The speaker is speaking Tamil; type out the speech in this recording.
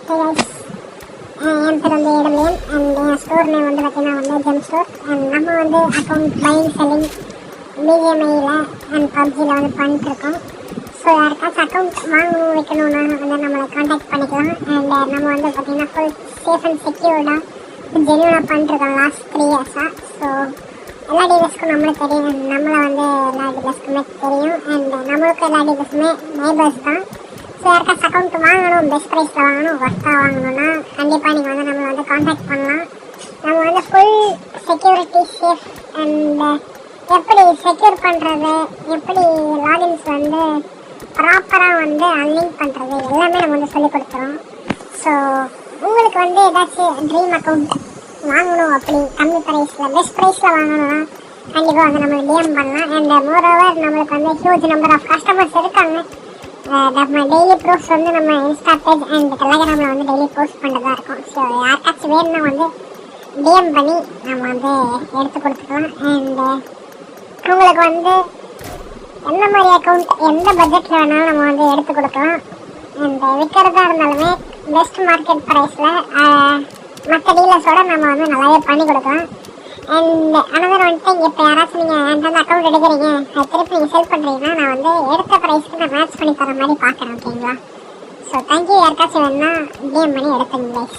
என் பேர் வந்து இடமியன் அண்ட் என் ஸ்டோர் நேம் வந்து பார்த்தீங்கன்னா வந்து ஜெம் ஸ்டோர். அண்ட் நம்ம வந்து அக்கௌண்ட் பையிங் செல்லிங் பிஜிஎம்ஐயில் அண்ட் பப்ஜியில் வந்து பண்ணிட்டுருக்கோம். ஸோ யாருக்காச்சும் அக்கௌண்ட் வாங்கணும் வைக்கணும்னா வந்து நம்மளை காண்டாக்ட் பண்ணிக்கலாம். அண்ட் நம்ம வந்து பார்த்திங்கன்னா ஃபுல் சேஃப் அண்ட் செக்யூர்டாக ஜென்யூனாக பண்ணிட்டுருக்கோம் லாஸ்ட் 3 இயர்ஸாக. ஸோ எல்லா டீலர்ஸ்க்கும் நம்மளுக்கு தெரியும், நம்மளை வந்து எல்லா டீலர்ஸ்க்குமே தெரியும். அண்ட் நம்மளுக்கும் எல்லா டீலர்ஸுமே நெய்பர்ஸ் தான். ஸோ யாருக்காச்சும் அக்கௌண்ட் வாங்கணும், பெஸ்ட் ப்ரைஸில் வாங்கணும், ஒர்த்தாக வாங்கணும்னா கண்டிப்பாக நீங்கள் வந்து நம்மளை வந்து காண்டாக்ட் பண்ணலாம். நம்ம வந்து ஃபுல் செக்யூரிட்டி சேஃப் அண்ட் எப்படி செக்யூர் பண்ணுறது, எப்படி லாகின்ஸ் வந்து ப்ராப்பராக வந்து அன்லிங்க் பண்ணுறது எல்லாமே நம்ம வந்து சொல்லிக் கொடுத்துறோம். ஸோ உங்களுக்கு வந்து ஏதாச்சும் ட்ரீம் அக்கௌண்ட் வாங்கணும், அப்படி கம்மி ப்ரைஸில் பெஸ்ட் ப்ரைஸில் வாங்கணும்னா கண்டிப்பாக வந்து நம்ம டிஎம் பண்ணலாம். அண்ட் மோரோவர் நம்மளுக்கு வந்து ஹியூஜ் நம்பர் ஆஃப் கஸ்டமர்ஸ் இருக்காங்க. நம்ம டெய்லி ப்ரூஃப்ஸ் வந்து நம்ம இன்ஸ்டா பேஜ் அண்ட் டெலகிராமில் வந்து டெய்லி போஸ்ட் பண்ணுறதா இருக்கும். ஸோ யாருக்காச்சும் வேணும்னா வந்து டிஎம் பண்ணி நம்ம வந்து எடுத்து கொடுத்துக்கலாம். அண்ட் உங்களுக்கு வந்து எந்த மாதிரி அக்கௌண்ட் எந்த பட்ஜெட்டில் வேணாலும் நம்ம வந்து எடுத்து கொடுக்கலாம். அண்ட் விற்கிறதா இருந்தாலுமே பெஸ்ட் மார்க்கெட் ப்ரைஸில் மற்ற டீலர்ஸோட நம்ம வந்து நல்லாவே பண்ணி கொடுக்கலாம். அண்ட் அனதர் வந்துட்டு இப்போ யாராச்சும் நீங்கள் என்கிட்ட அக்கௌண்ட் எடுக்கிறீங்க, அது திருப்பி நீங்கள் செல் பண்ணுறீங்கன்னா நான் வந்து எடுத்த ப்ரைஸ்க்கு நான் மேட்ச் பண்ணி தர மாதிரி பார்க்குறேன். ஓகேங்களா? So thank you. யாருக்காச்சும் வேணுன்னா டிஎம் பண்ணி எடுத்துங்க கைஸ்.